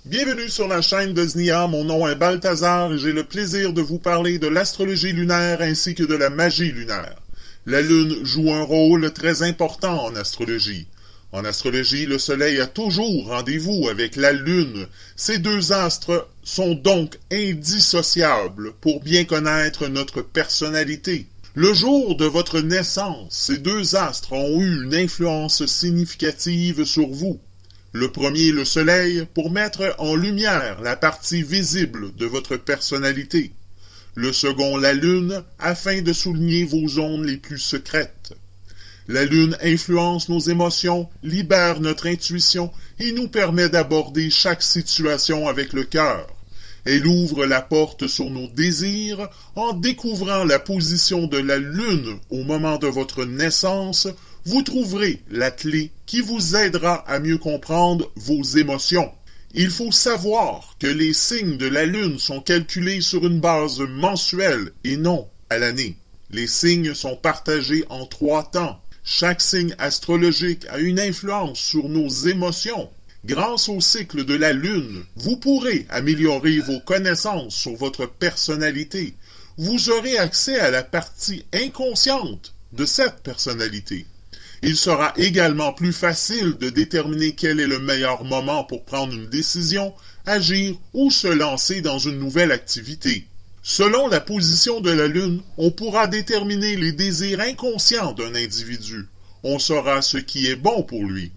Bienvenue sur la chaîne de Znia, mon nom est Balthazar et j'ai le plaisir de vous parler de l'astrologie lunaire ainsi que de la magie lunaire. La Lune joue un rôle très important en astrologie. En astrologie, le Soleil a toujours rendez-vous avec la Lune. Ces deux astres sont donc indissociables pour bien connaître notre personnalité. Le jour de votre naissance, ces deux astres ont eu une influence significative sur vous. Le premier, le Soleil, pour mettre en lumière la partie visible de votre personnalité. Le second, la Lune, afin de souligner vos zones les plus secrètes. La Lune influence nos émotions, libère notre intuition et nous permet d'aborder chaque situation avec le cœur. Elle ouvre la porte sur nos désirs en découvrant la position de la Lune au moment de votre naissance. Vous trouverez la clé qui vous aidera à mieux comprendre vos émotions. Il faut savoir que les signes de la Lune sont calculés sur une base mensuelle et non à l'année. Les signes sont partagés en 3 temps. Chaque signe astrologique a une influence sur nos émotions. Grâce au cycle de la Lune, vous pourrez améliorer vos connaissances sur votre personnalité. Vous aurez accès à la partie inconsciente de cette personnalité. Il sera également plus facile de déterminer quel est le meilleur moment pour prendre une décision, agir ou se lancer dans une nouvelle activité. Selon la position de la Lune, on pourra déterminer les désirs inconscients d'un individu. On saura ce qui est bon pour lui.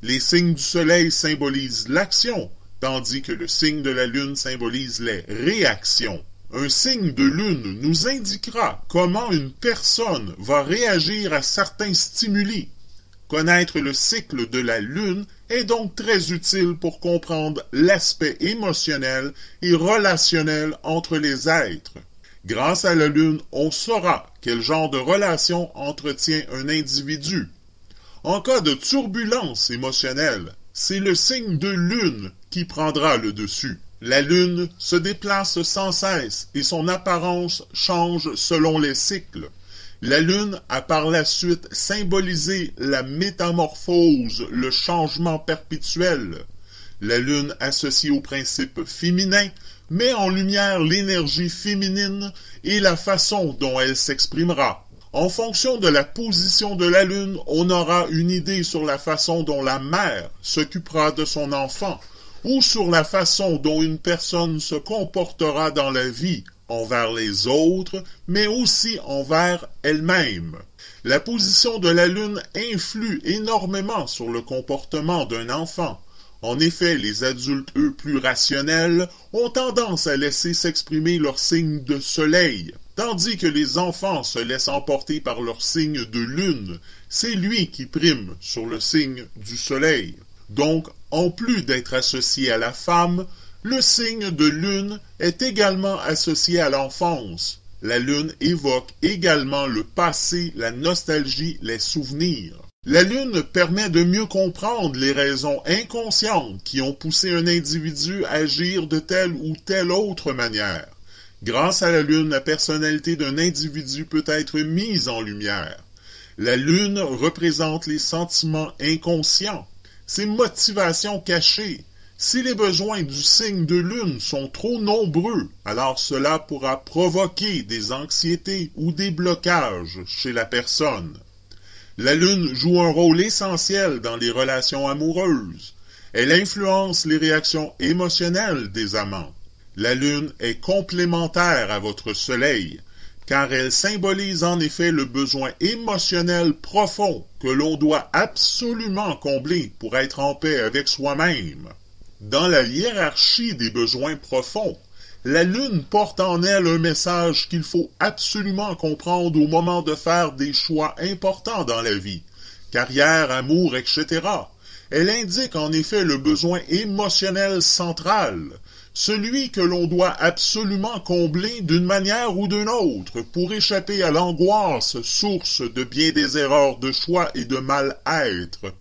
Les signes du Soleil symbolisent l'action, tandis que le signe de la Lune symbolise les réactions. Un signe de Lune nous indiquera comment une personne va réagir à certains stimuli. Connaître le cycle de la Lune est donc très utile pour comprendre l'aspect émotionnel et relationnel entre les êtres. Grâce à la Lune, on saura quel genre de relation entretient un individu. En cas de turbulence émotionnelle, c'est le signe de Lune qui prendra le dessus. La Lune se déplace sans cesse et son apparence change selon les cycles. La Lune a par la suite symbolisé la métamorphose, le changement perpétuel. La Lune, associée au principe féminin, met en lumière l'énergie féminine et la façon dont elle s'exprimera. En fonction de la position de la Lune, on aura une idée sur la façon dont la mère s'occupera de son enfant, ou sur la façon dont une personne se comportera dans la vie, envers les autres, mais aussi envers elle-même. La position de la Lune influe énormément sur le comportement d'un enfant. En effet, les adultes, eux, plus rationnels, ont tendance à laisser s'exprimer leur signe de Soleil, tandis que les enfants se laissent emporter par leur signe de Lune. C'est lui qui prime sur le signe du Soleil. Donc, en plus d'être associé à la femme, le signe de Lune est également associé à l'enfance. La Lune évoque également le passé, la nostalgie, les souvenirs. La Lune permet de mieux comprendre les raisons inconscientes qui ont poussé un individu à agir de telle ou telle autre manière. Grâce à la Lune, la personnalité d'un individu peut être mise en lumière. La Lune représente les sentiments inconscients, ses motivations cachées. Si les besoins du signe de Lune sont trop nombreux, alors cela pourra provoquer des anxiétés ou des blocages chez la personne. La Lune joue un rôle essentiel dans les relations amoureuses. Elle influence les réactions émotionnelles des amants. La Lune est complémentaire à votre Soleil, car elle symbolise en effet le besoin émotionnel profond que l'on doit absolument combler pour être en paix avec soi-même. Dans la hiérarchie des besoins profonds, la Lune porte en elle un message qu'il faut absolument comprendre au moment de faire des choix importants dans la vie, carrière, amour, etc. Elle indique en effet le besoin émotionnel central, celui que l'on doit absolument combler d'une manière ou d'une autre pour échapper à l'angoisse, source de bien des erreurs de choix et de mal-être.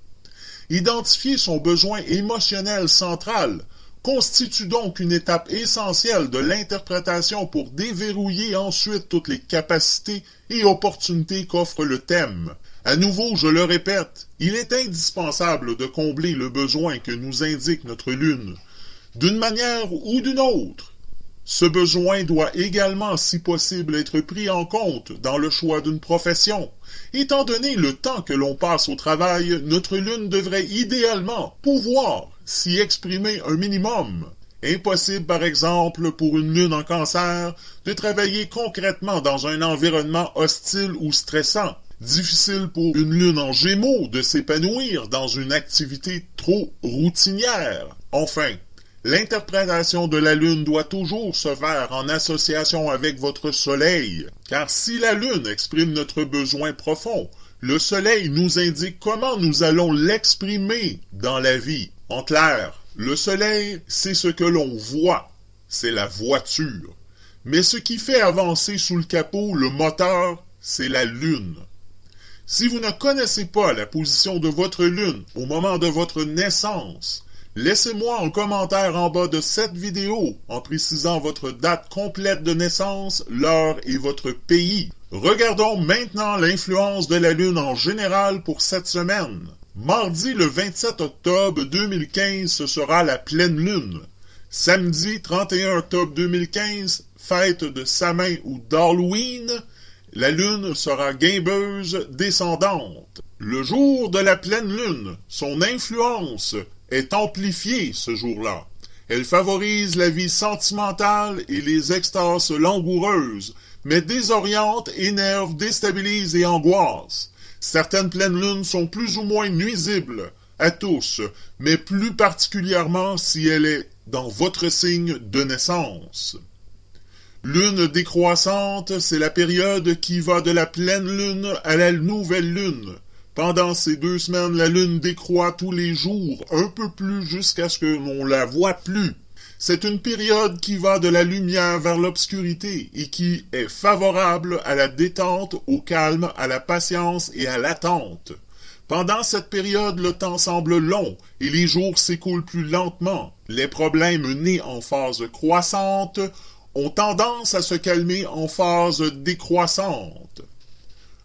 Identifier son besoin émotionnel central constitue donc une étape essentielle de l'interprétation pour déverrouiller ensuite toutes les capacités et opportunités qu'offre le thème. À nouveau, je le répète, il est indispensable de combler le besoin que nous indique notre Lune. d'une manière ou d'une autre. Ce besoin doit également, si possible, être pris en compte dans le choix d'une profession. Étant donné le temps que l'on passe au travail, notre lune devrait idéalement pouvoir s'y exprimer un minimum. Impossible, par exemple, pour une lune en cancer de travailler concrètement dans un environnement hostile ou stressant. Difficile pour une lune en gémeaux de s'épanouir dans une activité trop routinière. Enfin, l'interprétation de la lune doit toujours se faire en association avec votre soleil, car si la lune exprime notre besoin profond, le soleil nous indique comment nous allons l'exprimer dans la vie. En clair, le soleil, c'est ce que l'on voit, c'est la voiture. Mais ce qui fait avancer sous le capot le moteur, c'est la lune. Si vous ne connaissez pas la position de votre lune au moment de votre naissance, laissez-moi un commentaire en bas de cette vidéo en précisant votre date complète de naissance, l'heure et votre pays. Regardons maintenant l'influence de la lune en général pour cette semaine. Mardi le 27 octobre 2015, ce sera la pleine lune. Samedi 31 octobre 2015, fête de Samhain ou d'Halloween, la lune sera guimbeuse descendante. Le jour de la pleine lune, son influence est amplifiée ce jour-là. Elle favorise la vie sentimentale et les extases langoureuses, mais désoriente, énerve, déstabilise et angoisse. Certaines pleines lunes sont plus ou moins nuisibles à tous, mais plus particulièrement si elle est dans votre signe de naissance. Lune décroissante, c'est la période qui va de la pleine lune à la nouvelle lune. Pendant ces 2 semaines, la lune décroît tous les jours, un peu plus jusqu'à ce que l'on la voie plus. C'est une période qui va de la lumière vers l'obscurité et qui est favorable à la détente, au calme, à la patience et à l'attente. Pendant cette période, le temps semble long et les jours s'écoulent plus lentement. Les problèmes nés en phase croissante ont tendance à se calmer en phase décroissante.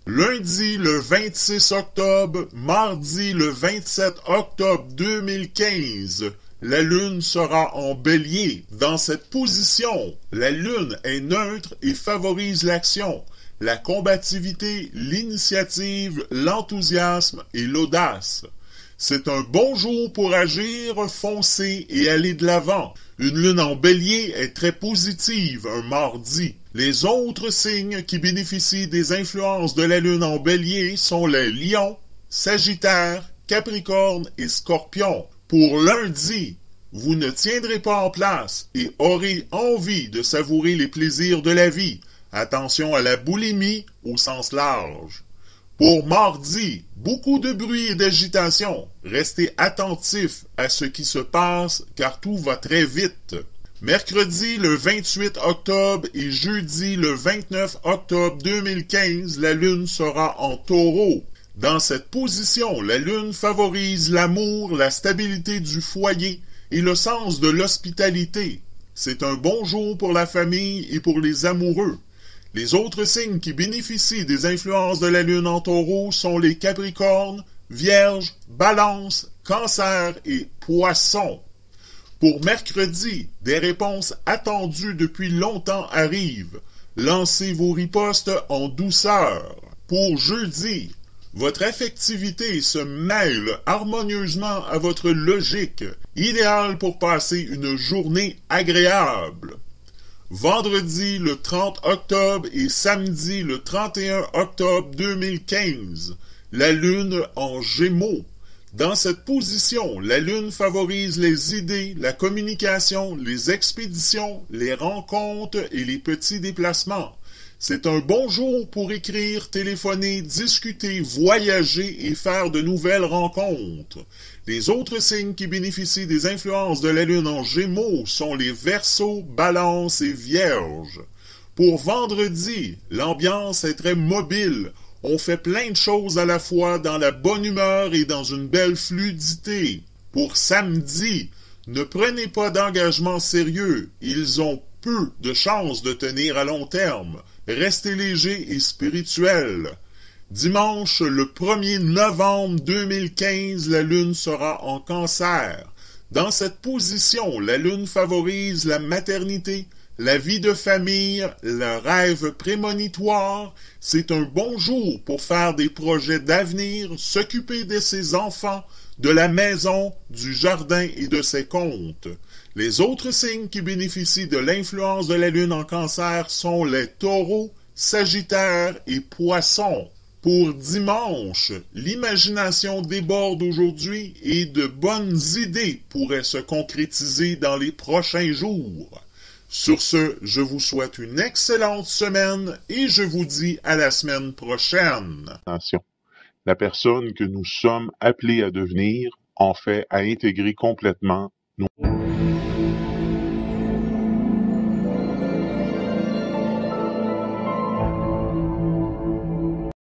Lundi le 26 octobre, mardi le 27 octobre 2015, la lune sera en bélier. Dans cette position, la lune est neutre et favorise l'action, la combativité, l'initiative, l'enthousiasme et l'audace. C'est un bon jour pour agir, foncer et aller de l'avant. Une lune en bélier est très positive un mardi. Les autres signes qui bénéficient des influences de la lune en bélier sont les lions, sagittaire, capricorne et scorpion. Pour lundi, vous ne tiendrez pas en place et aurez envie de savourer les plaisirs de la vie. Attention à la boulimie au sens large. Pour mardi, beaucoup de bruit et d'agitation. Restez attentifs à ce qui se passe car tout va très vite. Mercredi le 28 octobre et jeudi le 29 octobre 2015, la lune sera en taureau. Dans cette position, la lune favorise l'amour, la stabilité du foyer et le sens de l'hospitalité. C'est un bon jour pour la famille et pour les amoureux. Les autres signes qui bénéficient des influences de la lune en taureau sont les capricornes, vierges, balance, cancer et poissons. Pour mercredi, des réponses attendues depuis longtemps arrivent. Lancez vos ripostes en douceur. Pour jeudi, votre affectivité se mêle harmonieusement à votre logique, idéal pour passer une journée agréable. Vendredi le 30 octobre et samedi le 31 octobre 2015, la lune en Gémeaux. Dans cette position, la lune favorise les idées, la communication, les expéditions, les rencontres et les petits déplacements. C'est un bon jour pour écrire, téléphoner, discuter, voyager et faire de nouvelles rencontres. Les autres signes qui bénéficient des influences de la lune en Gémeaux sont les Verseaux, Balance et Vierge. Pour vendredi, l'ambiance est très mobile. On fait plein de choses à la fois dans la bonne humeur et dans une belle fluidité. Pour samedi, ne prenez pas d'engagement sérieux. Ils ont peu de chances de tenir à long terme. Restez léger et spirituel. Dimanche, le 1er novembre 2015, la lune sera en cancer. Dans cette position, la Lune favorise la maternité, la vie de famille, le rêve prémonitoire. C'est un bon jour pour faire des projets d'avenir, s'occuper de ses enfants, de la maison, du jardin et de ses comptes. Les autres signes qui bénéficient de l'influence de la Lune en Cancer sont les taureaux, sagittaires et poissons. Pour dimanche, l'imagination déborde aujourd'hui et de bonnes idées pourraient se concrétiser dans les prochains jours. Sur ce, je vous souhaite une excellente semaine et je vous dis à la semaine prochaine. Attention, la personne que nous sommes appelés à devenir, en fait, à intégrer complètement nos